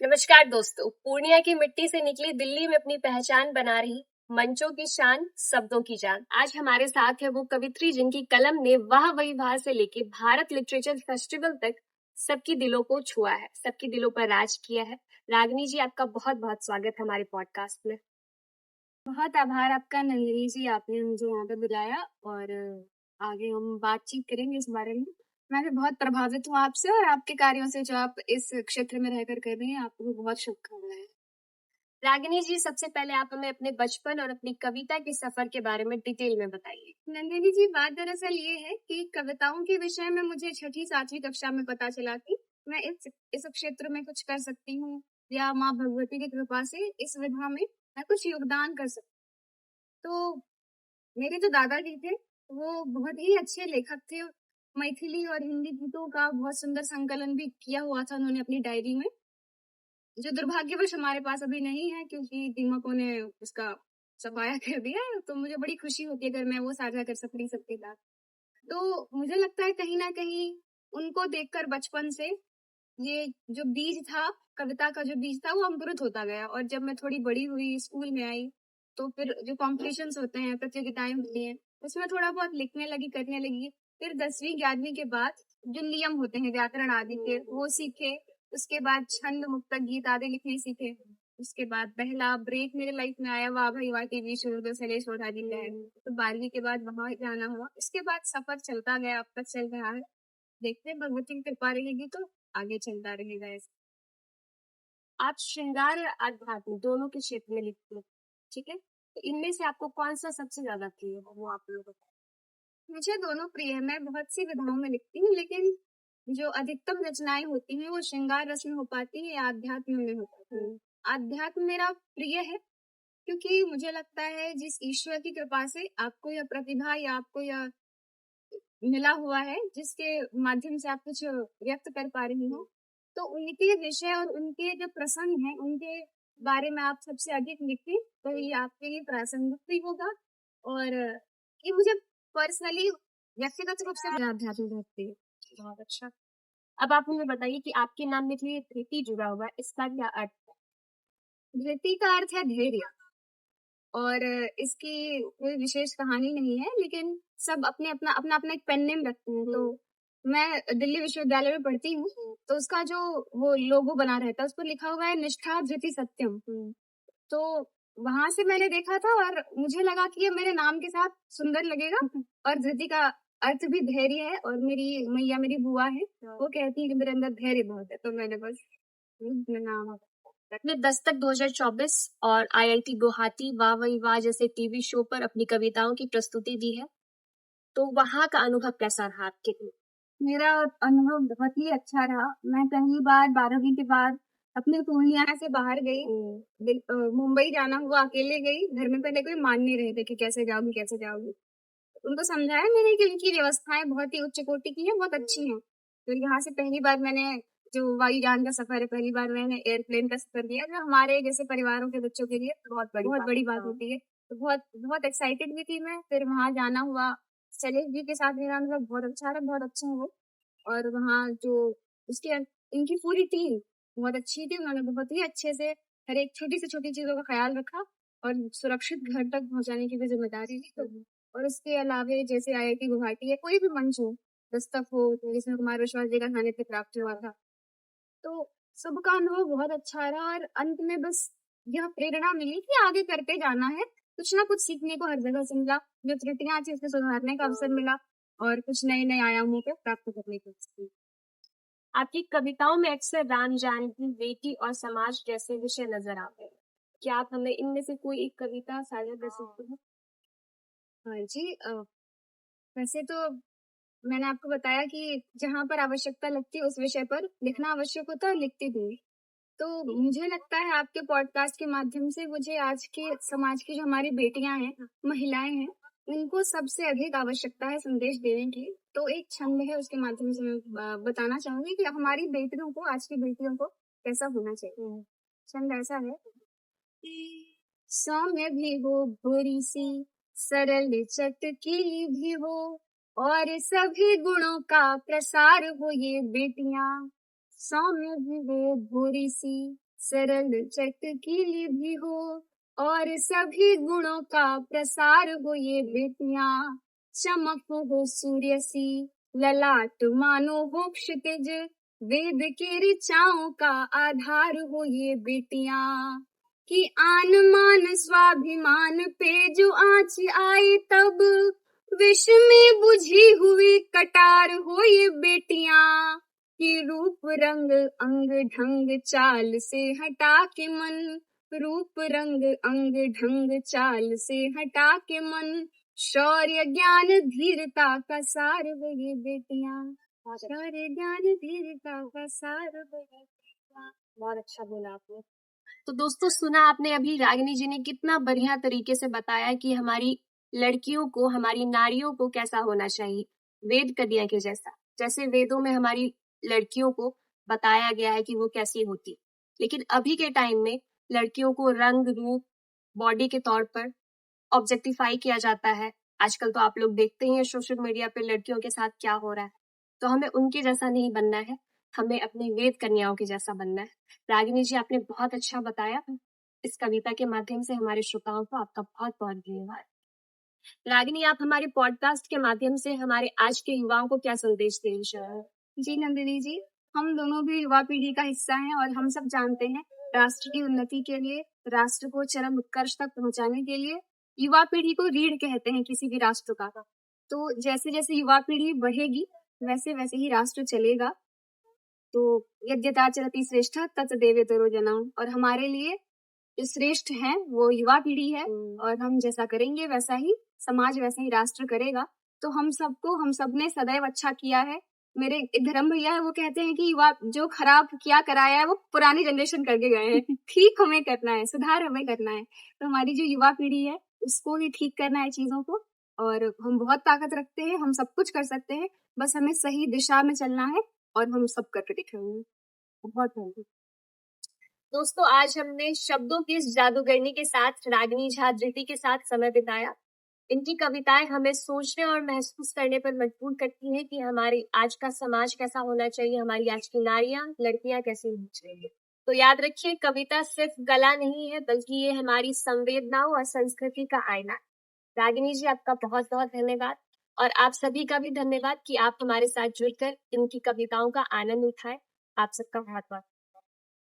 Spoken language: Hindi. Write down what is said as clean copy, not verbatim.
नमस्कार दोस्तों, पूर्णिया की मिट्टी से निकली दिल्ली में अपनी पहचान बना रही मंचों की शान, शब्दों की जान। आज हमारे साथ है वो कवित्री जिनकी कलम ने वाह वही वाह से लेके भारत लिटरेचर फेस्टिवल तक सबकी दिलों को छुआ है, सबकी दिलों पर राज किया है। रागिनी जी, आपका बहुत बहुत स्वागत है हमारे पॉडकास्ट में। बहुत आभार आपका नलिनी जी, आपने मुझे यहाँ पे बुलाया और आगे हम बातचीत करेंगे इस बारे में। मैं भी बहुत प्रभावित हूँ आपसे और आपके कार्यों से जो आप इस क्षेत्र में रहकर कर रही हैं। आपको बहुत शुभकामनाएं। रागिनी जी, सबसे पहले आप हमें अपने बचपन और अपनी कविता के सफर के बारे में डिटेल में बताइए। नंदिनी जी, बात दरअसल ये है कि कविताओं के विषय में मुझे छठी सातवीं कक्षा में पता चला कि मैं इस क्षेत्र में कुछ कर सकती हूँ या माँ भगवती की कृपा से इस विधा में मैं कुछ योगदान कर सकती हूँ। तो मेरे जो दादाजी थे वो बहुत ही अच्छे लेखक थे। मैथिली और हिंदी गीतों का बहुत सुंदर संकलन भी किया हुआ था उन्होंने अपनी डायरी में, जो दुर्भाग्यवश हमारे पास अभी नहीं है क्योंकि दीमकों ने उसका सफाया कर दिया। तो मुझे बड़ी खुशी होती है अगर मैं वो साझा कर सकती सबके साथ। तो मुझे लगता है कहीं ना कहीं उनको देखकर बचपन से ये जो बीज था, कविता का जो बीज था, वो अंकुरित होता गया। और जब मैं थोड़ी बड़ी हुई, स्कूल में आई, तो फिर जो कॉम्पिटिशन्स होते हैं, प्रतियोगिताएं होती हैं, उसमें थोड़ा बहुत लिखने लगी, करने लगी। फिर 10वीं 11वीं के बाद जो नियम होते हैं व्याकरण आदि के, वो सीखे। उसके बाद छंद, मुक्तक, गीत आदि लिखने सीखे। उसके बाद पहला ब्रेक मेरे लाइफ में आया वाह भाई वाह टीवी शो जो शैलेश ओढ़ानी का है। तो 12वीं के बाद वहां जाना हुआ। इसके बाद सफर चलता गया, अब तक चल रहा है। देखते हैं भगवती की कृपा रहेगी तो आगे चलता रहेगा ऐसे। आप श्रृंगार और आध्यात्म दोनों के क्षेत्र में लिखते हैं, ठीक है? तो इनमें से आपको कौन सा सबसे ज्यादा प्रिय है, वो आप लोग बताएं। मुझे दोनों प्रिय है। मैं बहुत सी विधाओं में लिखती हूँ, लेकिन जो अधिकतम रचनाएं होती हैं वो श्रृंगार रस में हो पाती है या आध्यात्म में हो पाती है। आध्यात्म मेरा प्रिय है क्योंकि मुझे लगता है जिस ईश्वर की कृपा से आपको यह प्रतिभा या आपको यह मिला हुआ है, जिसके माध्यम से आप कुछ व्यक्त कर पा रही हो, तो उनके विषय और उनके जो प्रसंग हैं, उनके बारे में आप सबसे अधिक लिखें तो ये आपके लिए प्रासंगिक भी होगा। और ये मुझे पर्सनली, व्यक्तिगत रूप से आध्यात्म रखती है। बहुत अच्छा। अब आप हमें बताइए कि आपके नाम में जो ये धृति जुड़ा हुआ है, इसका क्या अर्थ है? धृति का अर्थ है धैर्य। और इसकी कोई विशेष कहानी नहीं है, लेकिन सब अपने अपना अपना अपना एक पेन नेम रखते हैं। तो मैं दिल्ली विश्वविद्यालय में पढ़ती हूँ, तो उसका जो वो लोगो बना रहता है उस पर लिखा हुआ है निष्ठा धृति सत्यम। तो वहां से मैंने देखा था और मुझे लगा कि ये मेरे नाम के साथ सुंदर लगेगा। और धृति का अर्थ भी धैर्य है। और मेरी मैया, मेरी बुआ है, वो कहती है कि मेरे अंदर धैर्य बहुत है, तो मैंने बस नाम। आपने दस्तक 2024 और IIT गुवाहाटी वाह वही वाह जैसे टीवी शो पर अपनी कविताओं की प्रस्तुति दी है, तो वहां का अनुभव कैसा रहा आपके लिए? मेरा अनुभव बहुत ही अच्छा रहा। मैं पहली बार 12वीं के बाद अपने पूर्णिया से बाहर गई। मुंबई जाना हुआ, अकेले गई। घर में पहले कोई मान नहीं रहे थे कि कैसे जाओगी कैसे जाओगी। उनको समझाया मैंने कि इनकी व्यवस्थाएं बहुत ही उच्च कोटि की हैं, बहुत अच्छी हैं। तो यहाँ से पहली बार मैंने जो वायुयान का सफर है, पहली बार मैंने एयरप्लेन का सफर किया, जो हमारे जैसे परिवारों के बच्चों के लिए बहुत बड़ी बात होती है। तो बहुत बहुत एक्साइटेड भी थी मैं। फिर वहां जाना हुआ। शैलेश जी के साथ मेरा अनुभव बहुत अच्छा रहा, बहुत अच्छे हैं वो। और वहाँ जो उसके इनकी पूरी टीम बहुत अच्छी थी। उन्होंने बहुत ही अच्छे से हर एक छोटी से छोटी चीजों का ख्याल रखा और सुरक्षित घर तक पहुंचाने की भी जिम्मेदारी ली। तो और उसके अलावे जैसे IIT गुवाहाटी है, कोई भी मंच हो, दस्तक हो, जिसमें कुमार विश्वास जी का सानिध्य प्राप्त हुआ था, तो सबका अनुभव बहुत अच्छा रहा। और अंत में बस यह प्रेरणा मिली कि आगे करते जाना है। कुछ ना कुछ सीखने को हर जगह से मिला, जो त्रुटियां थी उसको सुधारने का अवसर मिला और कुछ नए नए आयामों को प्राप्त करने को अवसर। आपकी कविताओं में अक्सर राम जानकी, बेटी और समाज जैसे विषय नजर आते हैं। क्या आप हमें इनमें से कोई एक कविता साझा कर सकते हैं? हाँ जी। वैसे तो मैंने आपको बताया कि जहाँ पर आवश्यकता लगती है उस विषय पर लिखना आवश्यक होता है और लिखती भी। तो मुझे लगता है आपके पॉडकास्ट के माध्यम से मुझे आज के समाज की जो हमारी बेटियां हैं, महिलाएं हैं, उनको सबसे अधिक आवश्यकता है संदेश देने की। तो एक छंद है, उसके माध्यम से मैं बताना चाहूंगी कि हमारी बेटियों को, आज की बेटियों को कैसा होना चाहिए। छंद ऐसा है। सौम्य भी हो, भोरी सी, सरल चटकी भी हो, और सभी गुणों का प्रसार हो ये बेटियां। सौम्य भी हो, भोरी सी, सरल चटकीली भी हो और सभी गुणों का प्रसार हो ये बेटियां। चमक हो सूर्य सी ललाट मानो हो क्षितिज, वेद के ऋचाओं का आधार हो ये बेटियां। कि आन मान स्वाभिमान पे जो आँच आई तब, विष में बुझी हुई कटार हो ये बेटियां। कि रूप रंग अंग ढंग चाल से हटा के मन, रूप रंग अंग ढंग चाल से हटा के मन, शौर्य ज्ञान धीरता का सार हो ये बेटियां। शौर्य ज्ञान धीरता का सार हो ये बेटियां। बहुत अच्छा बोला आपने। तो दोस्तों, सुना आपने अभी रागिनी जी ने कितना बढ़िया तरीके से बताया कि हमारी लड़कियों को, हमारी नारियों को कैसा होना चाहिए, वेद कन्या के जैसा। जैसे वेदों में हमारी लड़कियों को बताया गया है कि वो कैसी होती, लेकिन अभी के टाइम में लड़कियों को रंग रूप बॉडी के तौर पर ऑब्जेक्टिफाई किया जाता है। आजकल तो आप लोग देखते ही हैं सोशल मीडिया पे लड़कियों के साथ क्या हो रहा है। तो हमें उनके जैसा नहीं बनना है, हमें अपनी वेद कन्याओं के जैसा बनना है। रागिनी जी, आपने बहुत अच्छा बताया। इस कविता के माध्यम से हमारे श्रोताओं को आपका बहुत बहुत धन्यवाद। रागिनी, आप हमारे पॉडकास्ट के माध्यम से हमारे आज के युवाओं को क्या संदेश देना चाहेंगे? जी नंदिनी जी, हम दोनों भी युवा पीढ़ी का हिस्सा हैं और हम सब जानते हैं राष्ट्र की उन्नति के लिए, राष्ट्र को चरम उत्कर्ष तक पहुंचाने के लिए युवा पीढ़ी को रीढ़ कहते हैं किसी भी राष्ट्र का। तो जैसे जैसे युवा पीढ़ी बढ़ेगी वैसे वैसे ही राष्ट्र चलेगा। तो यद्यथा चलति श्रेष्ठ तत्देवेतरो जनाम, और हमारे लिए जो श्रेष्ठ है वो युवा पीढ़ी है, और हम जैसा करेंगे वैसा ही समाज, वैसा ही राष्ट्र करेगा। तो हम सबने सदैव अच्छा किया है। मेरे एक धर्म भैया है, वो कहते हैं कि युवा जो खराब किया कराया है वो पुरानी जनरेशन करके गए हैं। ठीक हमें करना है, सुधार हमें करना है। तो हमारी जो युवा पीढ़ी है उसको ही ठीक करना है चीजों को, और हम बहुत ताकत रखते हैं, हम सब कुछ कर सकते हैं, बस हमें सही दिशा में चलना है और हम सब करके दिखाएंगे। बहुत धन्यवाद दोस्तों। आज हमने शब्दों की इस जादूगरनी के साथ रागिनी झा धृति के साथ समय बिताया। इनकी कविताएं हमें सोचने और महसूस करने पर मजबूर करती हैं कि हमारी आज का समाज कैसा होना चाहिए, हमारी आज की नारियां, लड़कियां कैसी होनी चाहिए। तो याद रखिए, कविता सिर्फ कला नहीं है, बल्कि ये हमारी संवेदनाओं और संस्कृति का आईना है। रागिनी जी, आपका बहुत बहुत धन्यवाद, और आप सभी का भी धन्यवाद कि आप हमारे साथ जुड़कर इनकी कविताओं का आनंद उठाए। आप सबका बहुत बहुत